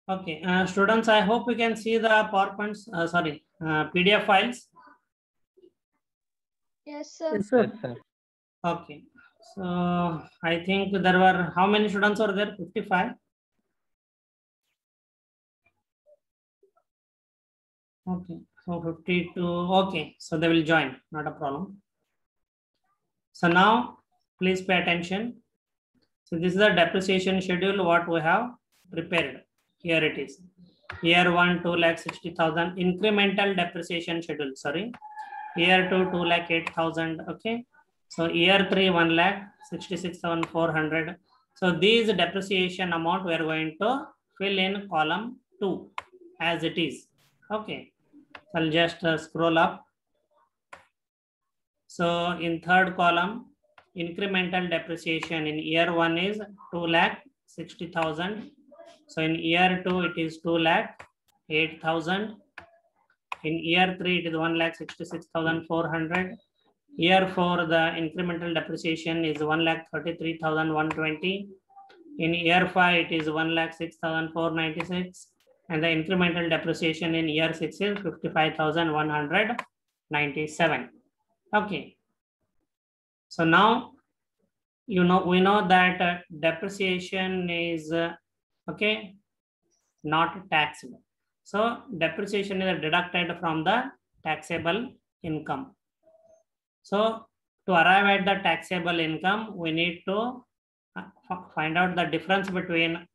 Okay, students, I hope you can see the PowerPoints, PDF files. Yes, sir. Yes, sir. Yes, sir. Okay, so I think there were, how many students were there? 55. Okay, so 52. Okay, so they will join, not a problem. So now, please pay attention. So this is the depreciation schedule what we have prepared. Here it is. Year 1, 2,60,000 incremental depreciation schedule. Sorry. Year 2, 2,08,000. Okay. So year 3, 1,66,400. So these depreciation amount we are going to fill in column 2 as it is. Okay. So I'll just scroll up. So in third column, incremental depreciation in year 1 is 2,60,000. So in year 2 it is 2,08,000. In year 3 it is 1,66,400. Year 4 the incremental depreciation is 1,33,120. In year 5 it is 1,06,496. And the incremental depreciation in year 6 is 55,197. Okay. So now we know that depreciation is okay, not taxable. So depreciation is deducted from the taxable income. So to arrive at the taxable income, we need to find out the difference between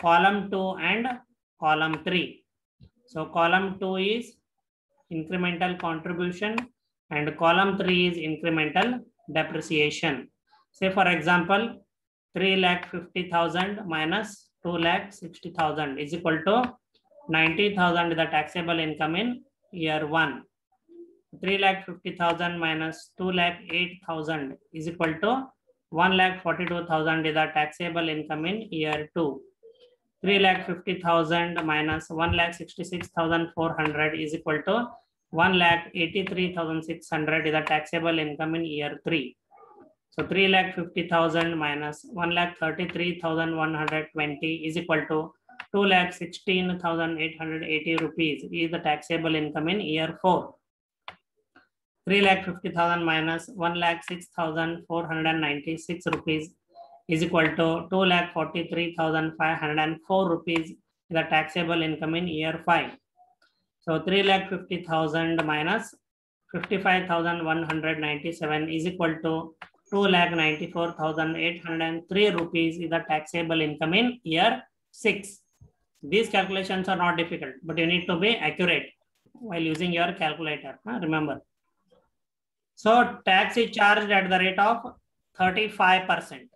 column 2 and column 3. So column 2 is incremental contribution and column 3 is incremental depreciation. Say for example, 3,50,000 minus 2,60,000 is equal to 90,000 the taxable income in year 1. 3,50,000 minus 2,08,000 is equal to 1,42,000 is the taxable income in year 2. 3,50,000 minus 1,66,400 is equal to 1,83,600 is the taxable income in year 3. So 3,50,000 minus 1,33,120 is equal to 2,16,880 rupees is the taxable income in year 4. 3,50,000 minus 1,06,496 rupees is equal to 2,43,504 rupees is the taxable income in year 5. So 3,50,000 minus 55,197 is equal to 2,94,803 rupees is the taxable income in year 6. These calculations are not difficult, but you need to be accurate while using your calculator. Remember. So tax is charged at the rate of 35%.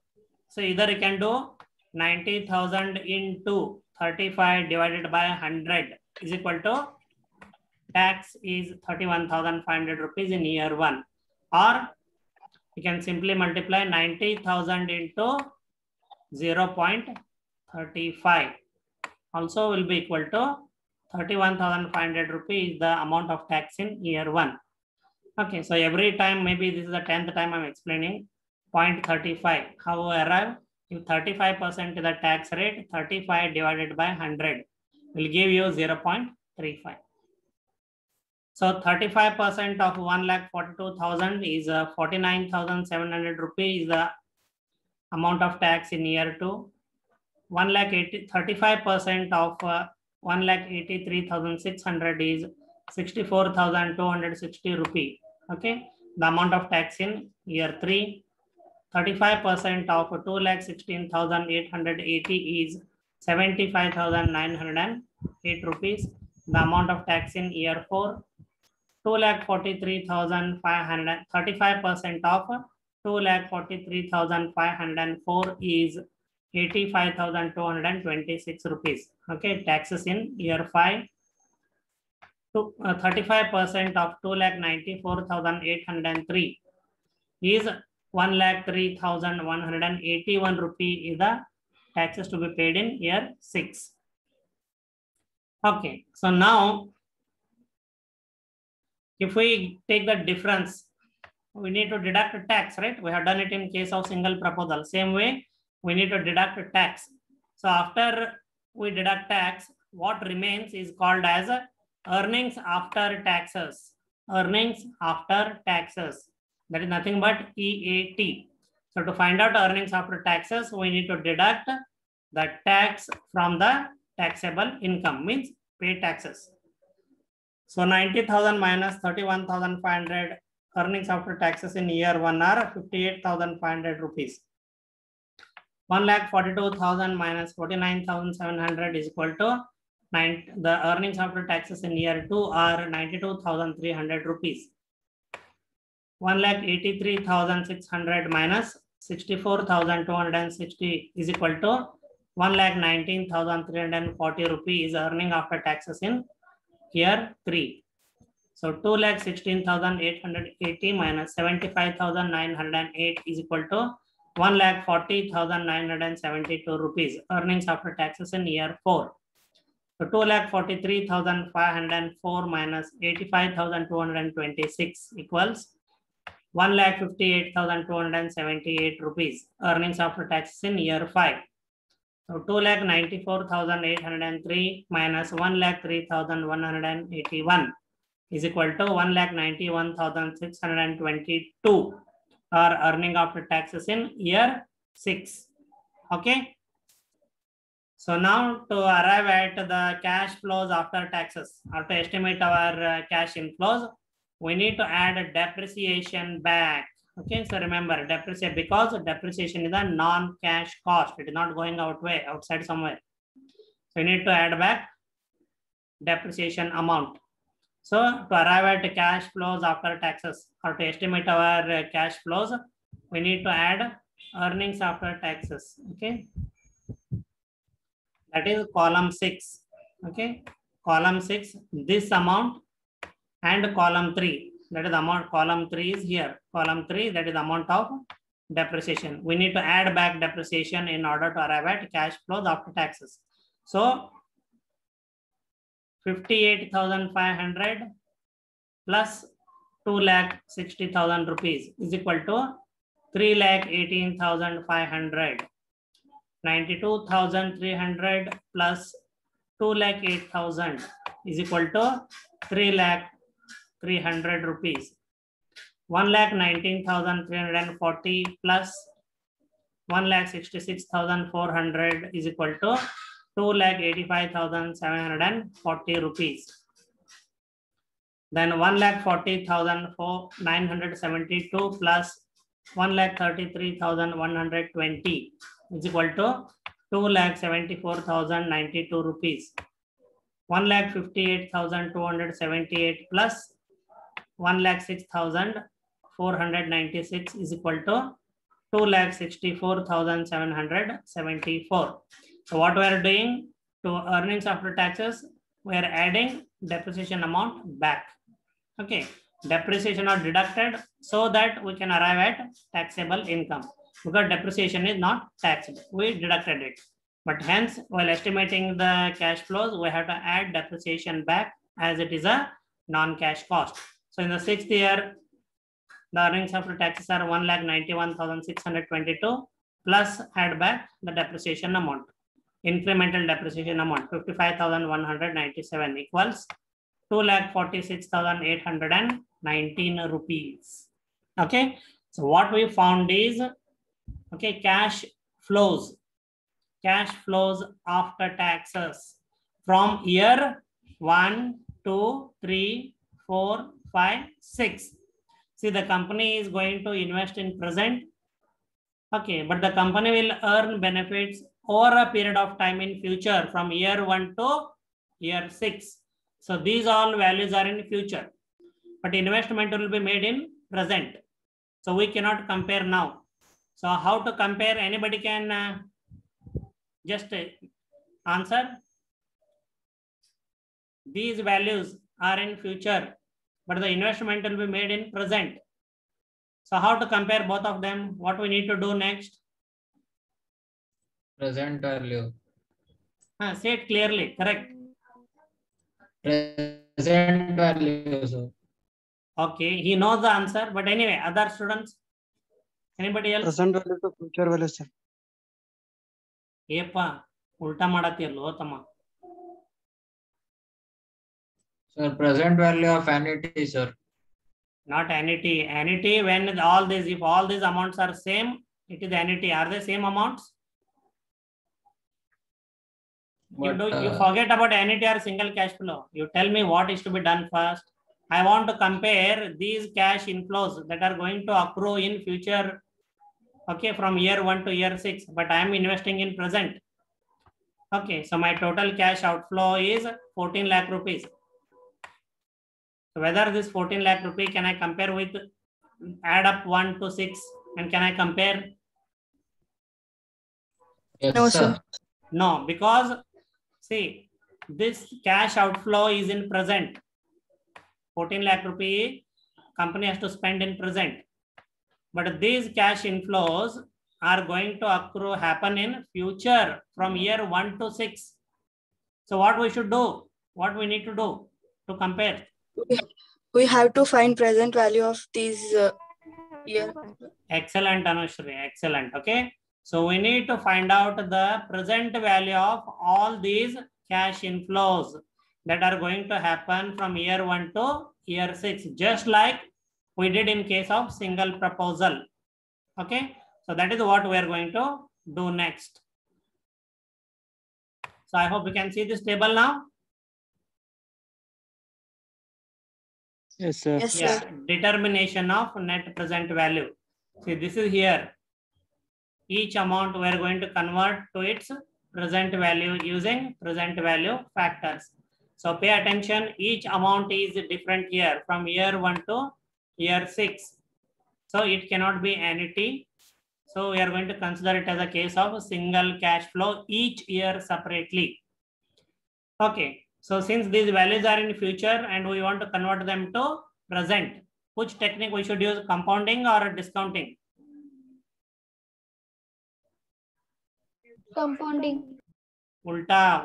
So either you can do 90,000 into 35 divided by 100 is equal to tax is 31,500 rupees in year 1, or you can simply multiply 90,000 into 0.35 also will be equal to 31,500 rupees the amount of tax in year 1. Okay, so every time, maybe this is the 10th time I'm explaining 0.35. How we arrive? If 35% is the tax rate, 35 divided by 100 will give you 0.35. So 35% of 1,42,000 is 49,700 rupees is the amount of tax in year 2. 35% of 1,83,600 is 64,260 rupees. Okay, the amount of tax in year 3. 35% of 2,16,880 is 75,908 rupees. The amount of tax in year 4. 2,43,500. 35% of 2,43,504 is 85,226 rupees. Okay, taxes in year 5. 35% of 2,94,803 is 1,03,181 rupee is the taxes to be paid in year 6. Okay, so now if we take the difference, we need to deduct a tax, right? We have done it in case of single proposal. Same way, we need to deduct a tax. So after we deduct tax, what remains is called as earnings after taxes. Earnings after taxes. That is nothing but EAT. So to find out earnings after taxes, we need to deduct the tax from the taxable income, means pay taxes. So 90,000 minus 31,500 earnings after taxes in year 1 are 58,500 rupees. 1,42,000 minus 49,700 is equal to the earnings after taxes in year 2 are 92,300 rupees. 1,83,600 minus 64,260 is equal to 1,19,340 rupees is earning after taxes in year 3. So 2,16,880 minus 75,908 is equal to 1,40,972 rupees earnings after taxes in year 4. So 2,43,504 minus 85,226 equals 1,58,278 rupees earnings after taxes in year 5. So 2,94,803 minus 1,03,181 is equal to 1,91,622 are earning after taxes in year 6. Okay. So now to arrive at the cash flows after taxes, or to estimate our cash inflows, we need to add a depreciation back. Okay, so remember depreciation, because depreciation is a non-cash cost. It is not going outside somewhere. So we need to add back depreciation amount. So to arrive at cash flows after taxes, or to estimate our cash flows, we need to add earnings after taxes. Okay, that is column 6. Okay, column 6, this amount, and column 3, that is amount. Column 3 is here. Column 3, that is amount of depreciation. We need to add back depreciation in order to arrive at cash flows after taxes. So 58,500 plus 2,60,000 rupees is equal to 3,18,500. 92,300 plus 2,08,000 is equal to 3,300 rupees. 1,19,340 plus 1,66,400 is equal to 2,85,740 rupees. Then 1,40,972 plus 1,33,120 is equal to 2,74,092 rupees. 1,58,278 plus 1,06,496 is equal to 2,64,774. So what we are doing to earnings after taxes, we are adding depreciation amount back. Okay, depreciation are deducted so that we can arrive at taxable income, because depreciation is not taxable. We deducted it, but hence while estimating the cash flows, we have to add depreciation back as it is a non-cash cost. So in the 6th year, the earnings after taxes are 1,91,622 plus add back the depreciation amount. Incremental depreciation amount 55,197 equals 2,46,819 rupees. Okay, so what we found is, okay, cash flows after taxes from year 1, 2, 3, 4, 5, 6. See, the company is going to invest in present. Okay, but the company will earn benefits over a period of time in future from year 1 to year 6. So these all values are in future, but investment will be made in present. So we cannot compare now. So how to compare? Anybody can just answer. These values are in future, but the investment will be made in present. So how to compare both of them? What we need to do next? Present value. Say it clearly. Correct. Present value, sir. Okay, he knows the answer, but anyway, other students, anybody else? Present value to future value, sir. Yepa, ulta madati allo tama. Sir, present value of annuity, sir. Not annuity. Annuity, when all these, if all these amounts are same, it is annuity. Are they same amounts? But, You forget about annuity or single cash flow. You tell me what is to be done first. I want to compare these cash inflows that are going to accrue in future, okay, from year 1 to year 6, but I am investing in present. Okay, so my total cash outflow is 14 lakh rupees. So whether this 14 lakh rupee can I compare with, add up 1 to 6, and can I compare? yes, No, sir. sir. No, because see, this cash outflow is in present. 14 lakh rupee company has to spend in present. But these cash inflows are going to accrue, happen in future from year 1 to 6. So what we should do? What we need to do to compare? We have to find present value of these year. Excellent, Anushri. Excellent. Okay. So we need to find out the present value of all these cash inflows that are going to happen from year 1 to year 6, just like we did in case of single proposal. Okay. So that is what we are going to do next. So I hope you can see this table now. Yes, sir. Yes, Yeah, sir. determination of net present value. See, this is here. Each amount we are going to convert to its present value using present value factors. So pay attention, each amount is different here from year 1 to year 6. So it cannot be annuity. So we are going to consider it as a case of single cash flow each year separately. Okay. So since these values are in future and we want to convert them to present, which technique we should use, compounding or discounting? Compounding. Ulta,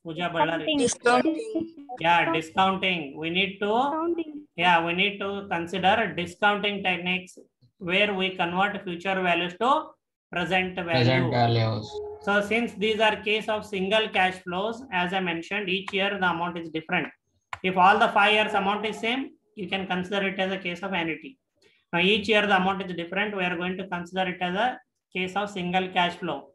Pooja Ballari. Discounting. Yeah, discounting. We need to consider discounting techniques where we convert future values to present value. Present values. So since these are case of single cash flows, as I mentioned, each year the amount is different. If all the 5 years amount is same, you can consider it as a case of annuity. Now each year the amount is different. We are going to consider it as a case of single cash flow.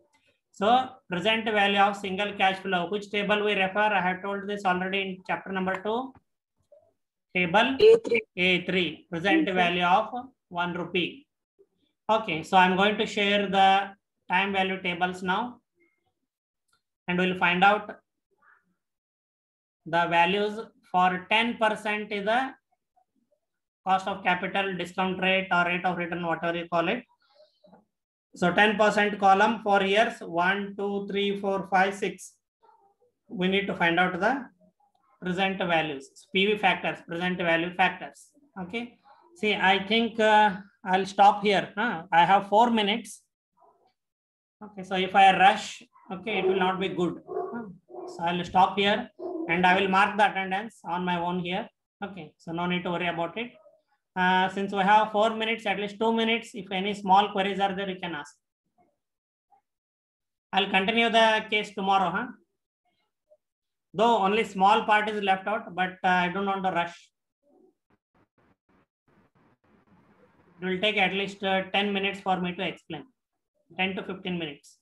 So present value of single cash flow, which table we refer? I have told this already in chapter number 2. Table A3. A3, present value of 1 rupee. Okay, so I'm going to share the time value tables now, and we'll find out the values for 10% is the cost of capital, discount rate or rate of return, whatever you call it. So 10% column for years 1, 2, 3, 4, 5, 6. We need to find out the present values, PV factors, present value factors. Okay. See, I think I'll stop here. I have 4 minutes. Okay. So if I rush, okay, it will not be good. So I'll stop here and I will mark the attendance on my own here. Okay. So no need to worry about it. Since we have 4 minutes, at least 2 minutes, if any small queries are there, you can ask. I'll continue the case tomorrow. Though only small part is left out, but I don't want to rush. It will take at least 10 minutes for me to explain. 10 to 15 minutes.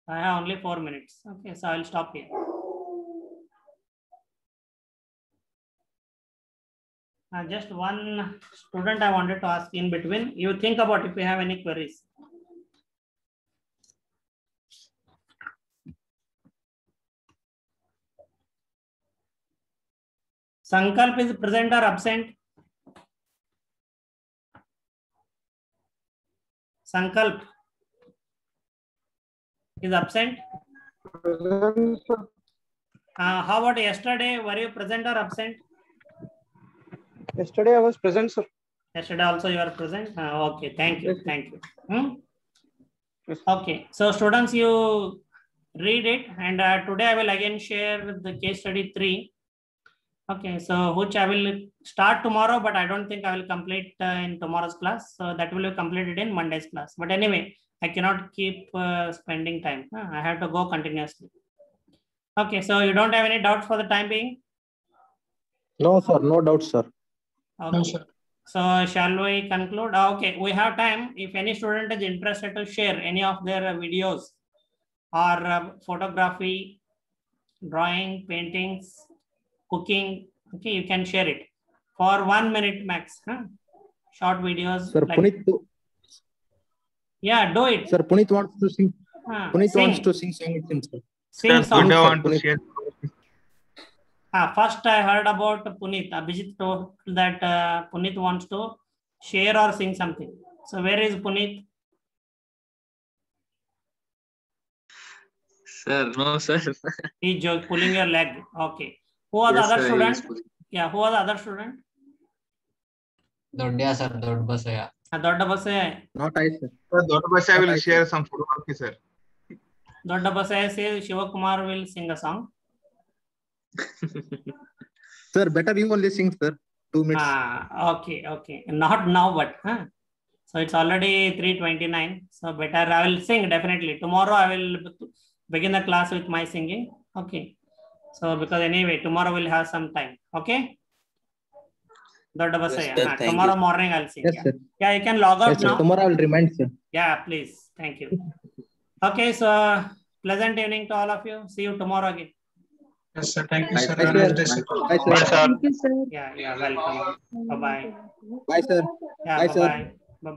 I have only 4 minutes. Okay, so I'll stop here. Just one student I wanted to ask in between. You think about if you have any queries. Sankalp is present or absent? Sankalp is absent. How about yesterday? Were you present or absent? Yesterday I was present, sir. Yesterday also you are present. Okay, thank you. Yes, Thank you. Yes. Okay, so students, you read it, and today I will again share the case study 3. Okay, so which I will start tomorrow, but I don't think I will complete in tomorrow's class. So that will be completed in Monday's class. But anyway, I cannot keep spending time. I have to go continuously. Okay, so you don't have any doubts for the time being? No, sir. No doubt, sir. Okay. So shall we conclude? Okay, we have time. If any student is interested to share any of their videos or photography, drawing, paintings, cooking, okay, you can share it for 1 minute max. Short videos. Sir, like, Punit. yeah, do it. Sir, Punit wants to sing. Punit sing. wants to sing song with him, sir. Sing Sir, song. Punit sir, want to Punit. share. First, I heard about Punit. Abhijit told that Punit wants to share or sing something. So where is Punit? Sir, no, sir. He's pulling your leg. Okay. Who are the Yes, other sir, student? he is pulling. Yeah, who are the other student? Dodya, sir. Dodbasaya. Dodda Basaya. Not I, sir. Sir, Dr. Basha will Okay, share some photography, sir. Dodda Basaya says Shiva Kumar will sing a song. Sir, better you only sing, sir. 2 minutes. Okay, okay. Not now, but so it's already 3:29. So better I will sing definitely. Tomorrow I will begin the class with my singing. Okay. So because anyway, tomorrow we'll have some time. Okay. Dodda Basaya. Yes, sir, thank Tomorrow you. morning I'll sing. Yes, Yeah. sir. Yeah, you can log out Yes, sir. now. Tomorrow I will remind, sir. Yeah, please. Thank you. Okay, so pleasant evening to all of you. See you tomorrow again. Yes, sir. Thank you, Bye, sir. Bye, Have a nice sir. day, sir. Bye, sir. Bye, sir. Thank you, sir. Yeah, welcome. Bye bye. Bye, sir. Yeah, Bye, bye sir. bye. Bye bye.